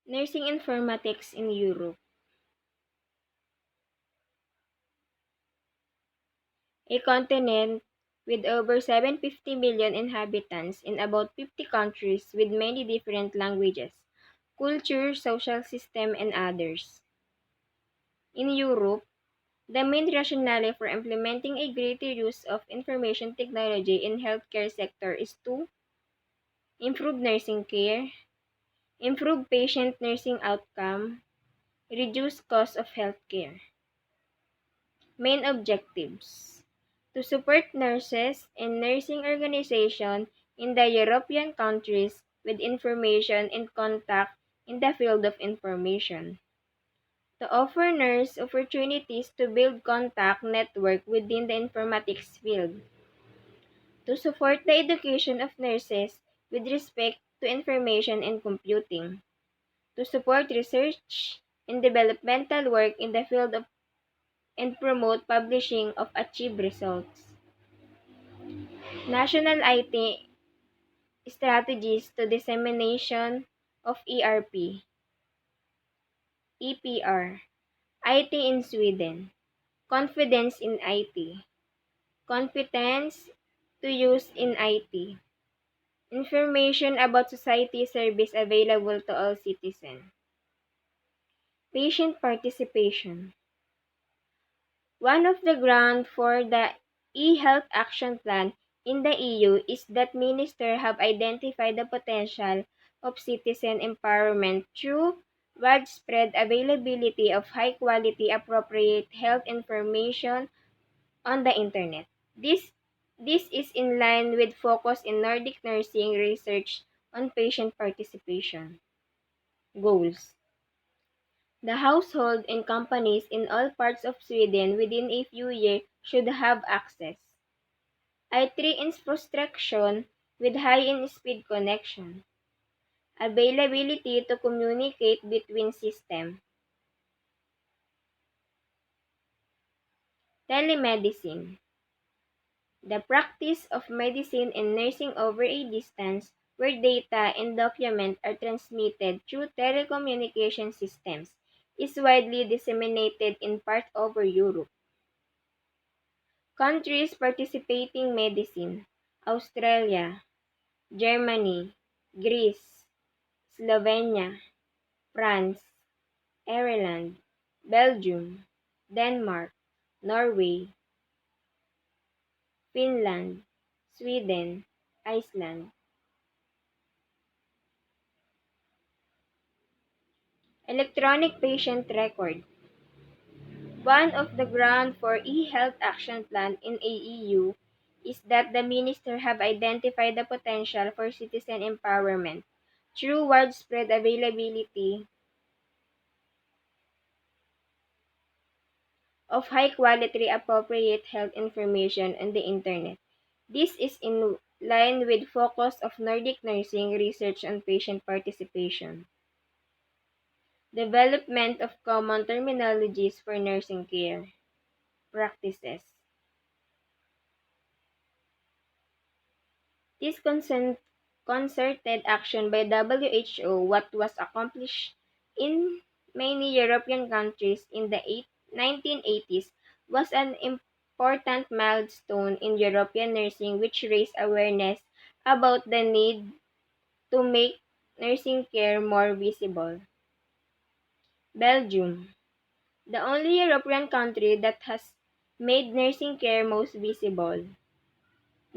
Nursing Informatics in Europe, a continent with over 750 million inhabitants in about 50 countries with many different languages, culture, social system, and others. In Europe, the main rationale for implementing a greater use of information technology in healthcare sector is to improve nursing care, improve patient nursing outcome, reduce cost of healthcare. Main objectives: to support nurses and nursing organizations in the European countries with information and contact in the field of information. To offer nurse opportunities to build contact network within the informatics field. To support the education of nurses with respect to information and computing. To support research and developmental work in the field of and promote publishing of achieved results. National IT strategies to dissemination of ERP, EPR, IT in Sweden, confidence in IT, competence to use in IT, information about society service available to all citizens, patient participation. One of the grounds for the e-health action plan in the EU is that ministers have identified the potential of citizen empowerment through widespread availability of high-quality, appropriate health information on the internet. This this is in line with focus in Nordic nursing research on patient participation. Goals: the household and companies in all parts of Sweden within a few years should have access. I3 infrastructure with high and speed connection. Availability to communicate between systems. Telemedicine. The practice of medicine and nursing over a distance where data and documents are transmitted through telecommunication systems is widely disseminated in parts over Europe. Countries participating medicine: Australia, Germany, Greece, Slovenia, France, Ireland, Belgium, Denmark, Norway, Finland, Sweden, Iceland. Electronic patient record. One of the grounds for e-health action plan in the EU is that the minister have identified the potential for citizen empowerment through widespread availability of high-quality, appropriate health information on the internet. This is in line with focus of Nordic nursing research on patient participation. Development of common terminologies for nursing care practices. This concerted action by WHO, what was accomplished in many European countries in the 1980s, was an important milestone in European nursing which raised awareness about the need to make nursing care more visible. Belgium, the only European country that has made nursing care most visible.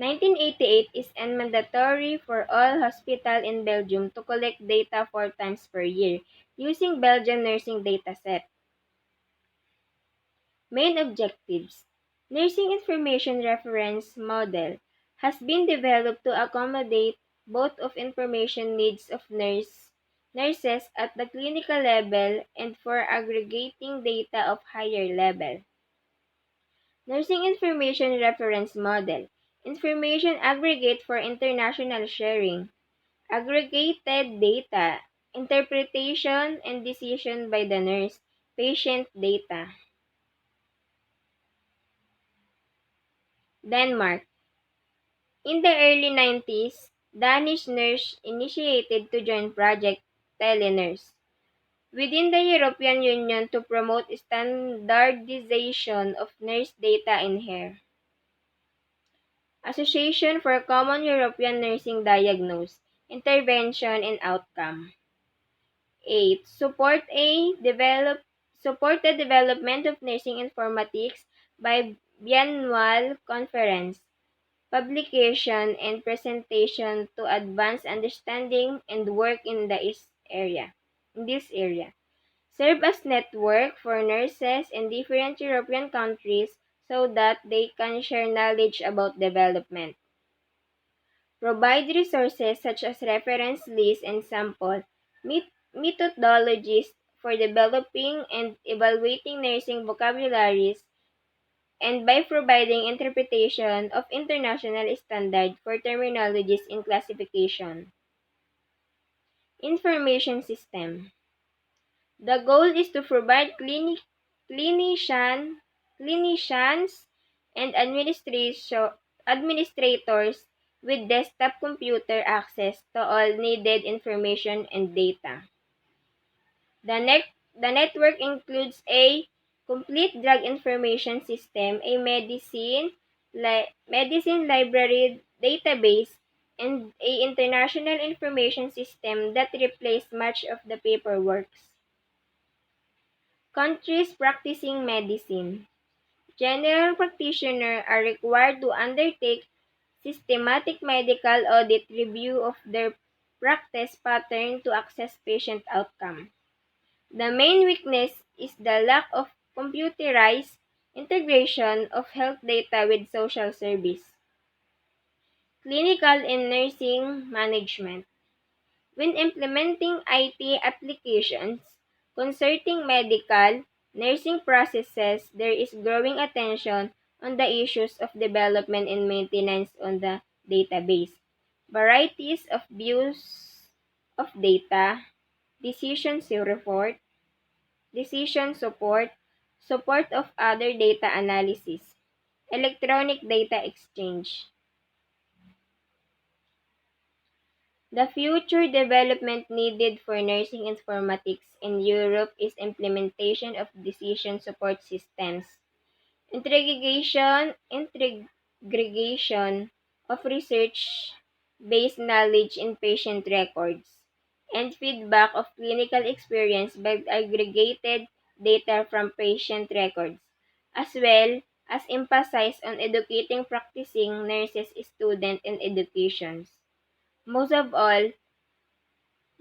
1988 is mandatory for all hospitals in Belgium to collect data 4 times per year using Belgian nursing dataset. Main objectives: nursing information reference model has been developed to accommodate both of information needs of nurses at the clinical level and for aggregating data of higher level. Nursing Information Reference Model. Information aggregate for international sharing. Aggregated data. Interpretation and decision by the nurse. Patient data. Denmark. In the early 90s, Danish nurse initiated to join Project Telenurse, within the European Union to promote standardization of nurse data in hair. Association for Common European Nursing Diagnose, Intervention and Outcome. 8. Support the development of nursing informatics by biannual conference, publication, and presentation to advance understanding and work in this area. Serve as network for nurses in different European countries so that they can share knowledge about development. Provide resources such as reference lists and sample methodologies for developing and evaluating nursing vocabularies, and by providing interpretation of international standards for terminologies in classification. Information system. The goal is to provide clinician, clinicians and administrators with desktop computer access to all needed information and data. The network includes a complete drug information system, a medicine library database, and a international information system that replaced much of the paperwork. Countries practicing medicine. General practitioners are required to undertake systematic medical audit review of their practice pattern to assess patient outcome. The main weakness is the lack of computerized integration of health data with social service. Clinical and nursing management. When implementing IT applications, concerning medical, nursing processes, there is growing attention on the issues of development and maintenance on the database, varieties of views of data, decision report, decision support, support of other data analysis, electronic data exchange. The future development needed for nursing informatics in Europe is implementation of decision support systems, integration of research-based knowledge in patient records, and feedback of clinical experience by aggregated data from patient records, as well as emphasize on educating practicing nurses, students, and educations. Most of all,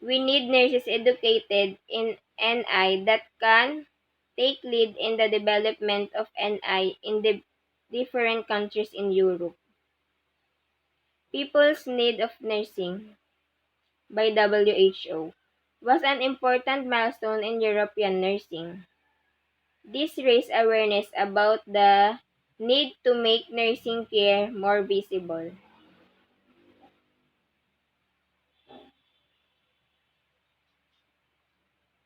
we need nurses educated in NI that can take lead in the development of NI in the different countries in Europe. People's Need of Nursing by WHO was an important milestone in European nursing. This raised awareness about the need to make nursing care more visible.